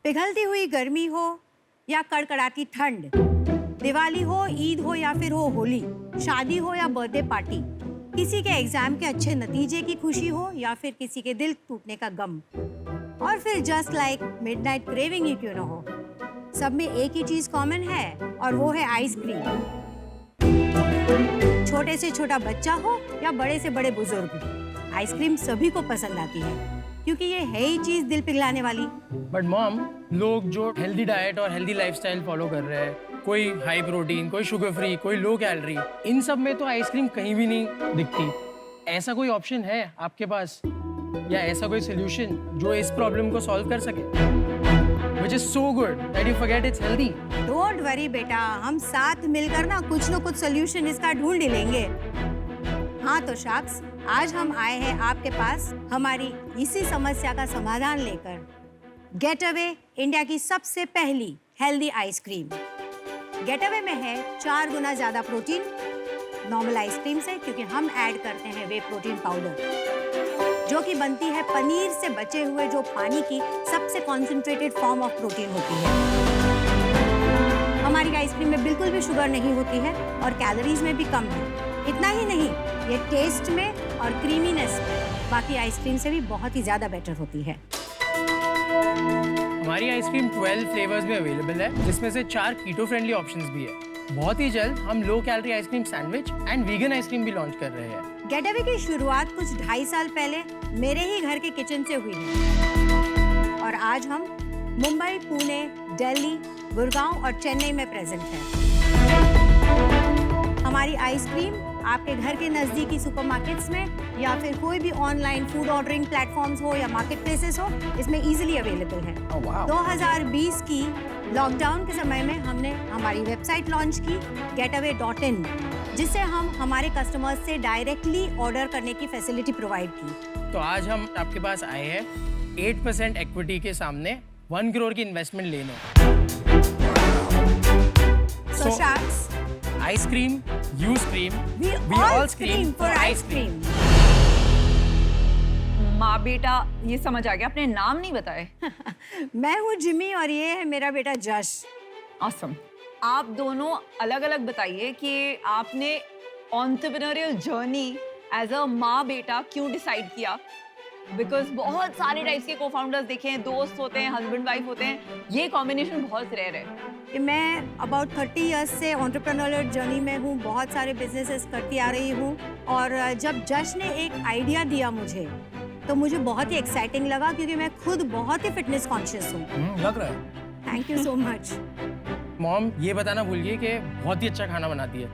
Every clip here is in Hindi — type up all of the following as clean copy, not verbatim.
पिघलती हुई गर्मी हो या कड़कड़ाती ठंड, दिवाली हो, ईद हो या फिर हो होली, शादी हो या बर्थडे पार्टी, किसी के एग्जाम के अच्छे नतीजे की खुशी हो या फिर किसी के दिल टूटने का गम, और फिर जस्ट लाइक मिडनाइट क्रेविंग ही क्यों ना हो, सब में एक ही चीज कॉमन है और वो है आइसक्रीम। छोटे से छोटा बच्चा हो या बड़े से बड़े बुजुर्ग, आइसक्रीम सभी को पसंद आती है क्योंकि ये है ही चीज दिल पिघलाने वाली। बट मॉम, लोग जो हेल्दी डाइट और हेल्दी लाइफस्टाइल फॉलो कर रहे हैं, कोई हाई प्रोटीन, कोई शुगर फ्री, कोई लो कैलोरी, इन सब में तो आइसक्रीम कहीं भी नहीं दिखती। ऐसा कोई ऑप्शन है आपके पास या ऐसा कोई सोल्यूशन जो इस प्रॉब्लम को सॉल्व कर सके? Which is so good that you forget it's healthy. Don't worry बेटा, हम साथ मिलकर ना कुछ सोल्यूशन इसका ढूंढ ही लेंगे। हाँ तो शाक्स, आज हम आए हैं आपके पास हमारी इसी समस्या का समाधान लेकर। गेट अवे, इंडिया की सबसे पहली हेल्दी आइसक्रीम। गेट अवे में है 4 गुना ज्यादा प्रोटीन नॉर्मल आइसक्रीम से, क्योंकि हम ऐड करते हैं वे प्रोटीन पाउडर जो कि बनती है पनीर से बचे हुए जो पानी की सबसे कॉन्सेंट्रेटेड फॉर्म ऑफ प्रोटीन होती है। हमारी आइसक्रीम में बिल्कुल भी शुगर नहीं होती है और कैलोरीज में भी कम है। इतना ही नहीं, ये टेस्ट में और क्रीमीनेस में बाकी आइसक्रीम से भी बहुत ही ज्यादा बेटर होती है। हमारी आइसक्रीम 12 फ्लेवर्स में अवेलेबल है, जिसमें से 4 कीटो फ्रेंडली ऑप्शंस भी है। बहुत ही जल्द हम low calorie ice cream sandwich and vegan ice cream भी लॉन्च कर रहे हैं। गेट अवे की शुरुआत कुछ 2.5 साल पहले मेरे ही घर के किचन से हुई है और आज हम मुंबई, पुणे, दिल्ली, गुड़गांव और चेन्नई में प्रेजेंट हैं। हमारी आइसक्रीम आपके घर के नजदीकी सुपरमार्केट्स में या फिर कोई भी ऑनलाइन फूड ऑर्डरिंग प्लेटफॉर्म्स हो या मार्केट प्लेसेस हो, इसमें इजीली अवेलेबल है। 2020 की लॉकडाउन के समय में हमने हमारी वेबसाइट लॉन्च की getaway.in, जिससे हम हमारे कस्टमर्स से डायरेक्टली ऑर्डर करने की फैसिलिटी प्रोवाइड की। तो आज हम आपके पास आए हैं 8% इक्विटी के सामने 1 करोड़ की इन्वेस्टमेंट लेने। So Sharks, ice cream, you scream, we all scream for ice cream. माँ बेटा ये समझ आ गया, अपने नाम नहीं बताए। मैं हूँ जिमी और ये है मेरा बेटा जश। Awesome. आप दोनों अलग अलग बताइए कि आपने एंटरप्रेन्योरियल जर्नी एज अ माँ बेटा क्यों डिसाइड किया? बिकॉज बहुत सारे टाइप्स के को फाउंडर्स देखे हैं, दोस्त होते हैं, हस्बैंड वाइफ होते हैं, ये कॉम्बिनेशन बहुत रेयर है। कि मैं अबाउट 30 इयर्स से एंटरप्रेन्योरियल जर्नी में हूँ, बहुत सारे बिजनेसेस करती आ रही हूँ और जब जश ने एक आइडिया दिया मुझे तो मुझे बहुत ही एक्साइटिंग लगा, क्योंकि मैं खुद बहुत ही फिटनेस कॉन्शियस हूँ। लग रहा है। Thank you so much. Mom, ये बताना भूल गई कि बहुत ही अच्छा खाना बनाती है।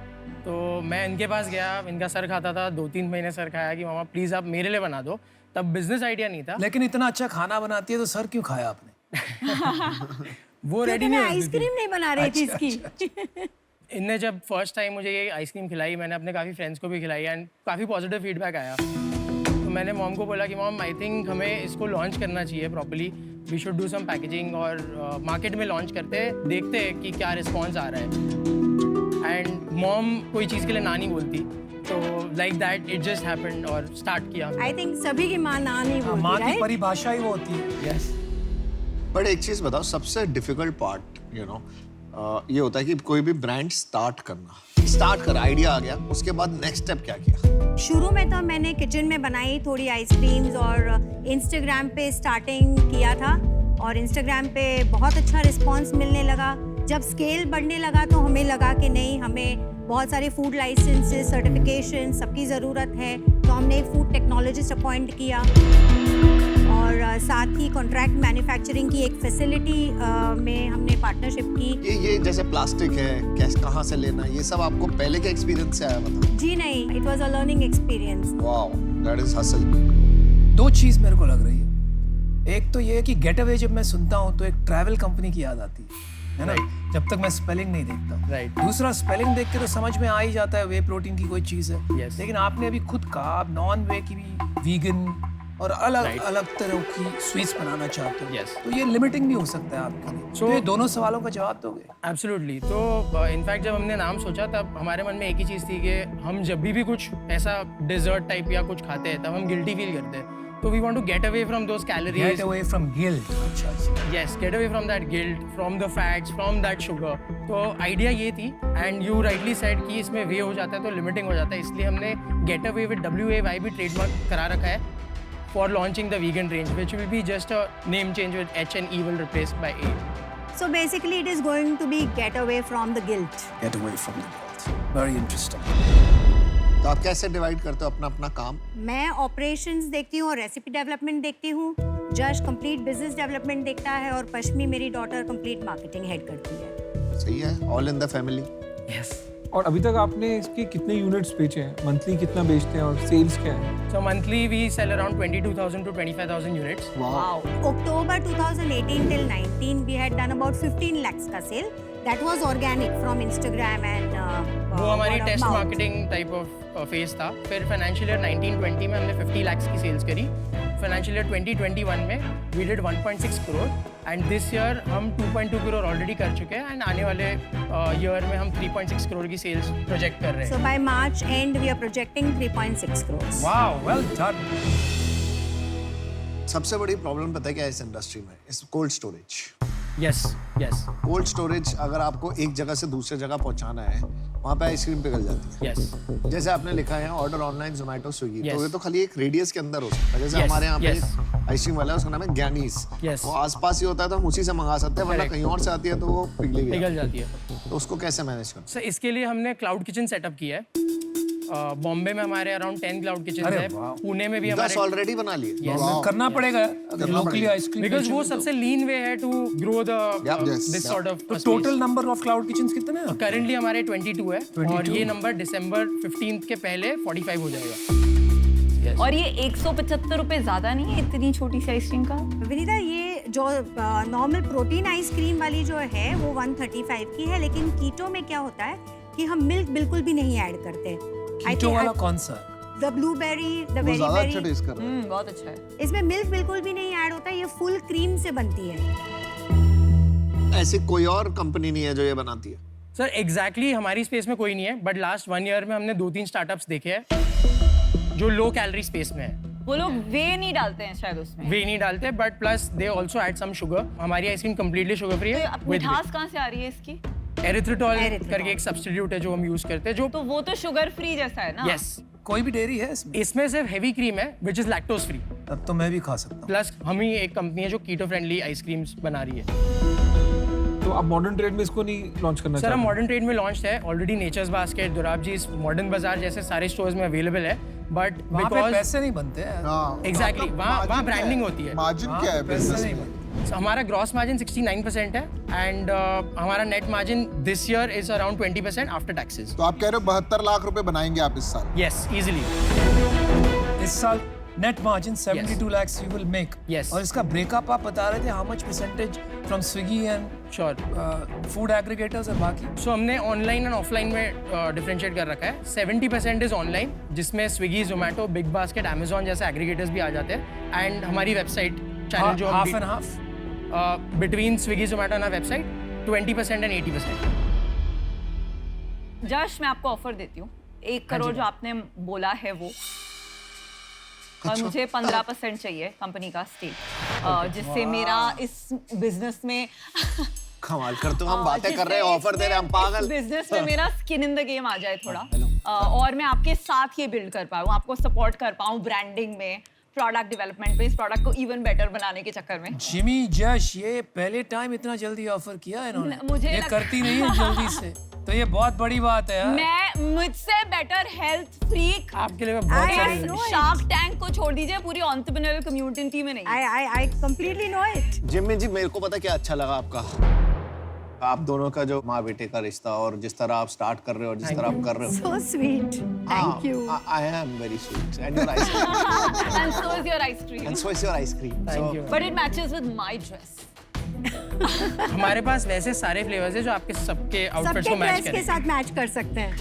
तो मैं इनके पास गया, इनका सर खाता था, 2-3 महीने सर खाया कि मामा प्लीज़ आप मेरे लिए बना दो। तब बिजनेस आइडिया नहीं था। लेकिन इतना अच्छा खाना बनाती है तो सर क्यों खाया आपने? वो रेडी नहीं होती थी। आइसक्रीम नहीं बना रही थी इसकी। इनने जब फर्स्ट टाइम मुझे ये आइसक्रीम खिलाई, मैंने अपने काफ़ी फ्रेंड्स को भी खिलाई एंड काफ़ी पॉजिटिव फीडबैक आया। तो मैंने मॉम को बोला कि मॉम आई थिंक हमें इसको लॉन्च करना चाहिए properly, we should do some packaging और मार्केट में लॉन्च करते हैं, देखते हैं कि क्या रिस्पॉन्स आ रहा है। एंड मॉम कोई चीज़ के लिए ना नहीं बोलती, तो like that it just happened और स्टार्ट किया। आई थिंक सभी की माँ ना नहीं बोलती, माँ की right? परिभाषा ही वो होती है। यस। बट एक चीज बताओ, सबसे डिफिकल्ट पार्ट ये होता है कि कोई भी ब्रांड स्टार्ट करना। स्टार्ट कर, आइडिया आ गया, उसके बाद नेक्स्ट स्टेप क्या किया? शुरू में तो मैंने किचन में बनाई थोड़ी आइसक्रीम्स और इंस्टाग्राम पे स्टार्टिंग किया था और इंस्टाग्राम पे बहुत अच्छा रिस्पांस मिलने लगा। जब स्केल बढ़ने लगा तो हमें लगा कि नहीं, हमें बहुत सारे फूड लाइसेंसेस, सर्टिफिकेशन सबकी ज़रूरत है, तो हमने एक फूड टेक्नोलॉजिस्ट अपॉइंट किया और साथ ही कॉन्ट्रैक्ट मैन्युफैक्चरिंग की एक फैसिलिटी में हमने पार्टनरशिप की। ये जैसे प्लास्टिक है, कैसे कहाँ से लेना, ये सब आपको पहले के एक्सपीरियंस से आया? बताओ। जी नहीं, it was a learning experience. Wow, that is hustle. 2 चीज मेरे को लग रही है। एक तो ये है कि गेट अवे जब मैं सुनता हूँ तो एक ट्रैवल कंपनी की याद आती है ना, जब तक मैं स्पेलिंग नहीं देखता। राइट। दूसरा, स्पेलिंग देख के तो समझ में आ ही जाता है वे प्रोटीन की कोई चीज है। Yes. लेकिन आपने अभी खुद कहा आप नॉन वे की भी वीगन और अलग Right. अलग तरह की स्वीट्स बनाना चाहते हो। Yes. तो ये लिमिटिंग भी हो सकता है आपके लिए। So- तो ये दोनों सवालों का जवाब दोगे? एब्सोल्युटली। तो इनफैक्ट जब हमने नाम सोचा तब हमारे मन में एक ही चीज़ थी कि हम जब भी कुछ ऐसा डिजर्ट टाइप या कुछ खाते हैं तब हम गिल्टी फील करते हैं। तो we want to get away from those Get calories, away from guilt. अच्छा अच्छा. yes, get away from that guilt, from the fats, from that sugar. तो आइडिया ये थी, एंड यू राइटली सेड कि इसमें वे हो जाता है तो लिमिटिंग हो जाता है, इसलिए हमने गेट अवे विद WAY भी ट्रेडमार्क करा रखा है for launching the vegan range, which will be just a name change with H and E will replace by A. So basically, it is going to be get away from the guilt. Get away from the guilt. Very interesting. तो आप कैसे डिवाइड करते हो अपना अपना काम? मैं ऑपरेशंस देखती हूँ और रेसिपी डेवलपमेंट देखती हूँ, जश कंप्लीट बिजनेस डेवलपमेंट देखता है और पश्चिमी मेरी डॉटर कंप्लीट मार्केटिंग हेड करती है। सही है, all in the family. Yes. और अभी तक आपने इसके कितने यूनिट्स बेचे हैं, मंथली कितना बेचते हैं और सेल्स क्या है? So monthly we sell around 22,000 to 25,000 units. Wow. October 2018 till 19 we had done about 15 lakhs का cell, that was organic from Instagram and वो हमारी word of taste mouth. Marketing type of phase था। फिर फाइनेंशियल ईयर 19-20 में हमने 50 lakhs की सेल्स करी। फाइनेंशियल ईयर 2021 में we did 1.6 crore and this year हम 2.2 करोड़ ऑलरेडी कर चुके हैं एंड आने वाले ईयर में हम 3.6 करोड़ की सेल्स प्रोजेक्ट कर रहे हैं। So by March end we are projecting 3.6 crores. Wow, well done. सबसे बड़ी प्रॉब्लम पता है क्या है इस इंडस्ट्री में? इस cold storage. Yes yes cold storage अगर आपको एक जगह से दूसरी जगह पहुंचाना है, वहाँ पे आइसक्रीम पिघल जाती है। यस जैसे आपने लिखा है order online Zomato Swiggy, Yes. तो ये तो खाली एक रेडियस के अंदर हो सकता है। जैसे Yes, हमारे यहाँ पे yes. आइसक्रीम वाला है, उसका नाम है ज्ञानीस। Yes. वो आसपास ही होता है तो हम उसी से मंगा सकते हैं, वरना Correct. कहीं और से आती है तो वो पिघलेगी। पिघल जाती है। तो उसको कैसे मैनेज करते सर इसके लिए हमने क्लाउड किचन सेटअप किया है। बॉम्बे में हमारे अराउंड 10 क्लाउड किचन अरे है, वाह। पुणे में भी हैं? 10 हमारे, ऑलरेडी बना लिए। Yes. करना पड़ेगा अगर लोकली आइसक्रीम बिकॉज वो सबसे लीन वे है to grow the yes, this sort of तो total number of cloud kitchens कितने हैं? करंटली हमारे 22 है और 22? ये नंबर दिसंबर 15 के पहले 45 हो जाएगा। और ये 175 रुपए ज्यादा नहीं है इतनी छोटी सी आइसक्रीम का? विनीता, ये जो नॉर्मल प्रोटीन आइसक्रीम वाली जो है वो 135 की है, लेकिन कीटो में क्या होता है कि हम मिल्क बिल्कुल भी नहीं ऐड करते। कीटो वाला कौन सा? द ब्लूबेरी, द वो वेरी ज्यादा अच्छा बेरी, टेस्ट कर रहा है। बहुत अच्छा है। इसमें मिल्क बिल्कुल भी नहीं ऐड होता, ये फुल क्रीम से बनती है। ऐसी कोई और कंपनी नहीं है जो ये बनाती है। सर एग्जैक्टली हमारी स्पेस में कोई नहीं है, बट लास्ट 1 ईयर में हमने 2-3 स्टार्टअप्स देखे हैं जो लो कैलोरी स्पेस में है। वो लोग वे नहीं डालते हैं शायद उसमें। वे नहीं डालते, but plus they also add some sugar. हमारी आइसक्रीम कम्प्लीटली शुगर फ्री तो है अब विद मिठास कहाँ से आ रही है इसकी? Erythritol Erythritol. करके एक सब्स्टिट्यूट है जो हम यूज करते हैं, जो तो वो तो शुगर फ्री जैसा है ना? यस कोई भी डेयरी है इसमें? इसमें सिर्फ हेवी क्रीम है विच इज लैक्टोज फ्री। तब तो मैं भी खा सकता हूँ। प्लस हम ही एक कंपनी है जो कीटो फ्रेंडली आइसक्रीम्स बना रही है। तो आप मॉडर्न ट्रेड में इसको नहीं लॉन्च करना सर हम चाहते? मॉडर्न ट्रेड में लॉन्च है ऑलरेडी। नेचर्स बास्केट, दुराब जी, मॉडर्न बाजार जैसे सारे स्टोर्स में अवेलेबल है, बट वहाँ पे बिकॉज पैसे नहीं बनते हैं। एग्जैक्टली वहाँ ब्रांडिंग होती है। मार्जिन क्या है पैसे बिजनेस नहीं में? बनते। So, हमारा ग्रॉस मार्जिन 69% है एंड हमारा net margin this year is around 20% after taxes. तो आप कह रहे हो 72 लाख रुपए बनाएंगे आप इस साल? Yes easily. इस साल net margin 72 lakhs you will make. Yes. और इसका ब्रेकअप आप बता रहे थे, how much percentage from Swiggy and sure. Food aggregators और बाकी? सो हमने ऑनलाइन एंड ऑफलाइन में डिफरेंशिएट कर रखा है। 70% इज ऑनलाइन, जिसमें Swiggy, Zomato, big basket, Amazon जैसे एग्रीगेटर्स भी आ जाते हैं, एंड हमारी वेबसाइट चैनल जो half and half? Between Swiggy, Zomato and website 20% and 80%। जश, मैं आपको ऑफर देती हूँ 1 करोड़ जो आपने बोला है वो, और मुझे 15% चाहिए कंपनी का स्टेक, जिससे मेरा इस बिजनेस में कमाल करते हो, हम बातें कर रहे हैं, ऑफर दे रहे हैं, हम पागल। बिजनेस में मेरा स्किन इन द गेम आ जाए थोड़ा, और मैं आपके साथ ये बिल्ड कर पाऊँ, आपको सपोर्ट कर पाऊँ ब्रांडिंग में, प्रोडक्ट डेवलपमेंट में, इस प्रोडक्ट को इवन बेटर बनाने के चक्कर में। जिमी जश, ये पहले टाइम इतना जल्दी ऑफर किया इन्होंने? मुझे ये करती नहीं है जल्दी से, तो ये बहुत बड़ी बात है यार। मैं मुझसे बेटर हेल्थ फ्रीक आपके लिए मैं बहुत I सारी know it. शार्क टैंक को छोड़ दीजिए, पूरी एंटरप्रेन्योरियल कम्युनिटी में नहीं। I completely know it. Jimmy जी, मेरे को पता क्या अच्छा लगा आपका, आप दोनों का जो माँ बेटे का रिश्ता, और जिस तरह आप स्टार्ट कर रहे हो और जिस तरह आप कर रहे हो। So sweet. Thank you. I am very sweet and your ice cream And so is your ice cream. and so is your ice cream. Thank you. But it matches with my dress. हमारे पास वैसे सारे फ्लेवर्स हैं जो आपके सबके आउटफिट्स सबके को मैच ड्रेस के करें। साथ मैच कर सकते हैं।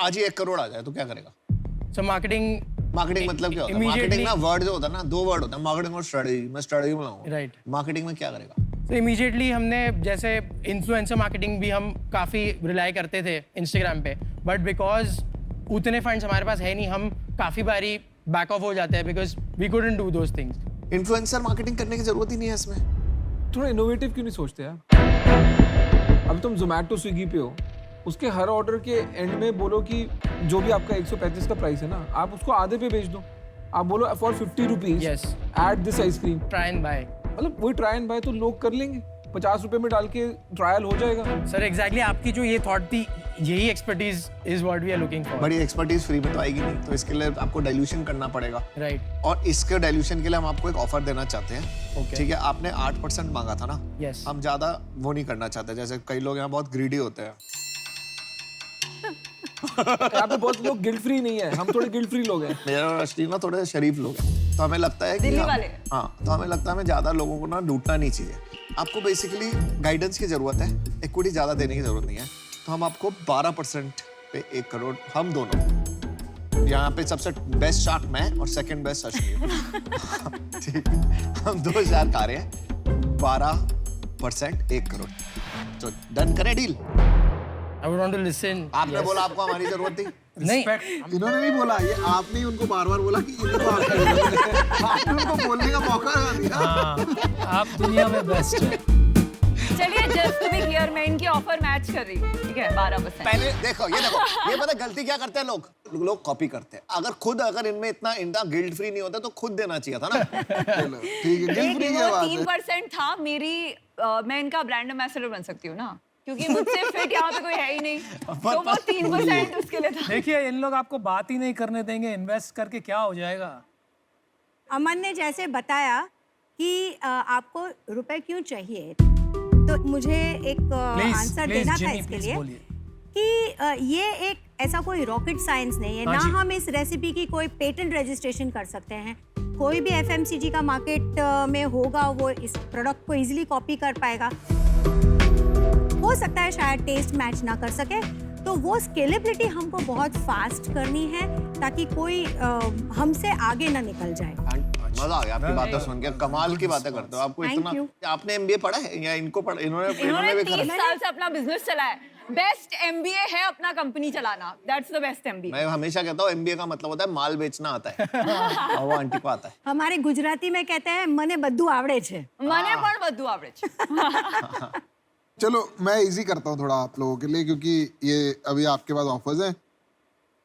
आज ही 1 करोड़ आ जाए तो क्या करेगा? सो मार्केटिंग मतलब क्या होता है? Immediately- मार्केटिंग ना वर्ड जो होता है ना, 2 वर्ड होता है, मार्केटिंग और स्ट्रेटजी। मैं स्ट्रेटजी बनाऊंगा। Right. मार्केटिंग में क्या करेगा? तो इमीडिएटली हमने जैसे इन्फ्लुएंसर मार्केटिंग भी हम काफ़ी रिलाई करते थे इंस्टाग्राम पे, बट बिकॉज उतने फंड्स हमारे पास है नहीं, हम काफ़ी बारी बैक ऑफ हो जाता है because we couldn't do those things. Influencer marketing करने की जरूरत ही नहीं है इसमें। थोड़ा इनोवेटिव क्यों नहीं सोचते यार? अब तुम जोमेटो स्विगी पे हो, उसके हर ऑर्डर के एंड में बोलो कि जो भी आपका 135 का प्राइस है ना, आप उसको आधे पे बेच दो। आप बोलो for 50 rupees Yes. At this ice cream. Try and buy. मतलब वही ट्राई एंड बाय तो लोग कर लेंगे, 50 रुपए में डाल के ट्रायल हो जाएगा। सर एग्जैक्टली आपकी जो ये थॉट थी, यही expertise is what we are looking for. बड़ी एक्सपर्टीज फ्री में तो आएगी नहीं, तो इसके लिए आपको डाइल्यूशन करना पड़ेगा। राइट। और इसके डाइल्यूशन के लिए हम आपको एक ऑफर देना चाहते हैं। Okay. ठीक है, आपने 8% मांगा था ना? Yes. हम ज्यादा वो नहीं करना चाहते, जैसे कई लोग यहाँ बहुत ग्रीडी होते हैं। यहाँ पे बहुत लोग गिल्ट फ्री नहीं है, हम थोड़े गिल्ट फ्री लोग हैं। मेरा और अश्लील ना थोड़े शरीफ लोग हैं, तो हमें लगता है कि दिल्ली वाले। हाँ, तो हमें लगता है हमें ज्यादा लोगों को ना लूटना नहीं चाहिए। आपको बेसिकली गाइडेंस की जरूरत है, इक्विटी ज्यादा देने की जरूरत नहीं है। तो हम आपको 12% पे 1 करोड़, हम दोनों, यहाँ पे सबसे बेस्ट शार्क मैं और सेकंड बेस्ट अश्लील। ठीक, हम 2 शार्क आ रहे हैं, 12% 1 करोड़। तो डन करें deal? I would want to listen. आपने बोला आपको हमारी जरूरत थी। नहीं, इन्होंने नहीं बोला, ये आपने ही उनको बार-बार बोला कि इनको आपने उनको बोलने का मौका दिया। आप दुनिया में बेस्ट है। चलिए जस्ट टू बी क्लियर, मैं इनकी ऑफर मैच कर रही हूँ, ठीक है 12%। पहले देखो, ये पता गलती क्या करते हैं लोग कॉपी करते हैं। अगर इनमें इतना गिल्ट फ्री नहीं होता तो खुद देना चाहिए था ना। ठीक है, गिल्ट फ्री की वो बात है। 3% था मेरी, मैं इनका ब्रांड एम्बेसडर बन सकती हूँ ना, क्योंकि मुझसे फिट यहाँ पे कोई है ही नहीं, तो वो 3% उसके लिए था। देखिए इन लोग आपको बात ही नहीं करने देंगे, इन्वेस्ट करके क्या हो जाएगा। अमन ने जैसे बताया कि आपको रुपए क्यों चाहिए, तो मुझे एक आंसर देना था इसके लिए कि ये एक ऐसा कोई रॉकेट साइंस नहीं है। हाँ ना जी। हम इस रेसिपी की कोई पेटेंट रजिस्ट्रेशन कर सकते हैं, कोई भी एफएमसीजी का मार्केट में होगा वो इस प्रोडक्ट को इजीली कॉपी कर पाएगा। हो सकता है शायद टेस्ट मैच ना कर सके, तो वो स्केलेबिलिटी हमको बहुत फास्ट करनी है ताकि कोई हमसे आगे ना निकल जाए। मजा आ गया आपकी बातें सुन के, कमाल की बातें करते हो। आपको Thank इतना, you. आपने MBA पढ़ा है या इनको पढ़ा? इन्होंने भी 30 साल से अपना बिजनेस चलाया है। बेस्ट MBA है अपना कंपनी चलाना, दैट्स द बेस्ट MBA। मैं हमेशा कहता हूँ MBA का मतलब होता है माल बेचना आता है। और वो आंटी को आता है। हमारे गुजराती में कहते हैं मने बद्दू आवड़े छे। मने पण बद्दू आवड़े छे। चलो मैं इजी करता हूँ थोड़ा आप लोगों के लिए, क्योंकि ये अभी आपके पास ऑफर्स हैं।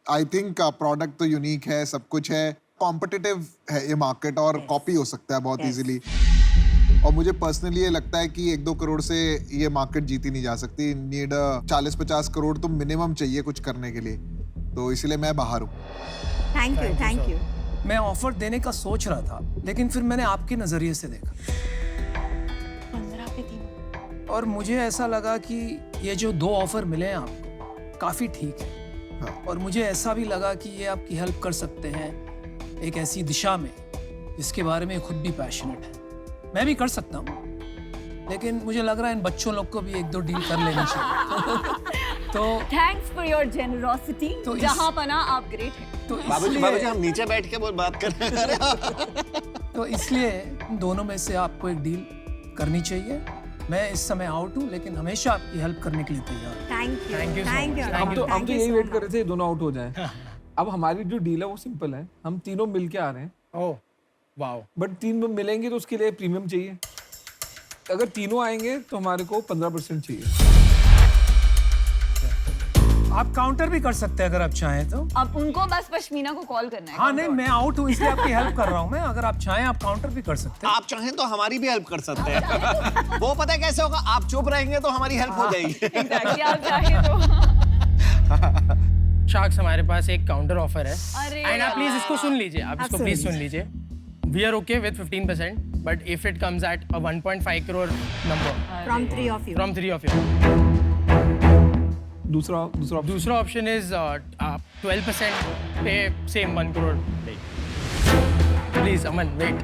आई थिंक प्रोडक्ट तो यूनिक है, सब कुछ है, कॉम्पिटिटिव है ये मार्केट, और कॉपी हो सकता है बहुत इजीली। और मुझे पर्सनली ये लगता है कि 1-2 करोड़ से ये मार्केट जीती नहीं जा सकती। नीड 40-50 करोड़ तो मिनिमम चाहिए कुछ करने के लिए, तो इसलिए मैं बाहर हूँ। Thank you. मैं ऑफर देने का सोच रहा था, लेकिन फिर मैंने आपके नजरिए से देखा 15 पे 3। और मुझे ऐसा लगा कि ये जो 2 ऑफर मिले हैं आपको काफी ठीक है। हाँ। और मुझे ऐसा भी लगा कि ये आपकी हेल्प कर सकते हैं एक ऐसी दिशा में जिसके बारे में खुद भी पैशनेट है। मैं भी कर सकता हूँ, लेकिन मुझे लग रहा है इन बच्चों लोग को भी 1-2 डील कर लेनी चाहिए। तो थैंक्स फॉर योर जेनरोसिटी। तो जहां पना आप ग्रेट हैं। तो बाबूजी हम नीचे बैठ के बात कर रहे हैं। तो इसलिए इन दोनों में से आपको एक डील करनी चाहिए। मैं इस समय आउट हूँ, लेकिन हमेशा आपकी हेल्प करने के लिए तैयार हूँ। Thank you. हम तो यही वेट कर रहे थे दोनों आउट हो जाएं। अब हमारी जो डील है वो सिंपल है, हम तीनों मिलके आ रहे हैं। Oh wow. बट 3 मिलेंगे तो उसके लिए प्रीमियम चाहिए। अगर तीनों आएंगे तो हमारे को 15% चाहिए। आप काउंटर भी कर सकते हैं अगर आप चाहें तो। अब उनको बस पश्मीना को कॉल करना है। हाँ नहीं, मैं आउट हूँ इसलिए आपकी हेल्प कर रहा हूँ मैं। अगर आप चाहें आप काउंटर भी कर सकते हैं। आप चाहें तो हमारी भी हेल्प कर सकते हैं। वो पता है कैसे होगा, आप चुप रहेंगे तो हमारी हेल्प हो जाएगी। Exactly, आप चाहे तो। शार्क्स हमारे पास एक काउंटर ऑफर है। अरे एंड आप प्लीज इसको सुन लीजिए, आप इसको प्लीज सुन Absolutely. लीजिए। We are okay with 15%, but if it comes at a 1.5 crore number from 3 of you. From 3 of you. दूसरा ऑप्शन इज 12% पे same 1 crore. Please Aman wait.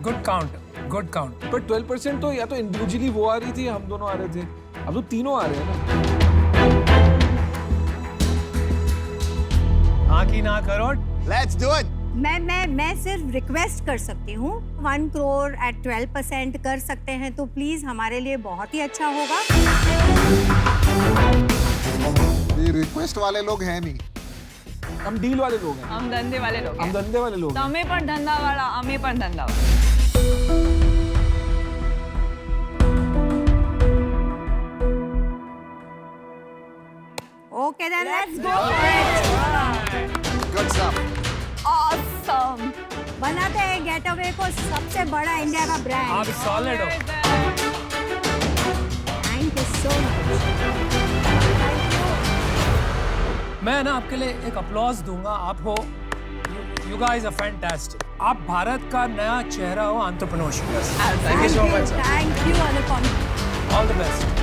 Good count. पर 12% तो या तो इंडिविजुअली वो आ रही थी, हम दोनों आ रहे थे, अब तो तीनों आ रहे हैं ना। हाँ की ना करो। Let's do it. मैं सिर्फ रिक्वेस्ट कर सकती हूँ, 1 करोड़ एट 12% कर सकते हैं तो प्लीज हमारे लिए बहुत ही अच्छा होगा। ये रिक्वेस्ट वाले लोग हैं नहीं। हम डील वाले लोग हैं, हम धंधे वाले लोग हम हैं धंधे वाले लोग हैं। तमे पण धंधा वाला अमे पण धंधा वाला Okay, then let's go for it. Good stuff awesome बनाते हैं गेटअवे को सबसे बड़ा इंडिया का ब्रांड। आप सॉलिड हो। Thank you so much. मैं ना आपके लिए एक अपलॉज दूंगा। आप हो, यू गाइस आर फैंटास्टिक। आप भारत का नया चेहरा हो एंटरप्रेन्योरशिप का। Thank you so much. Thank you Anupam. All the best.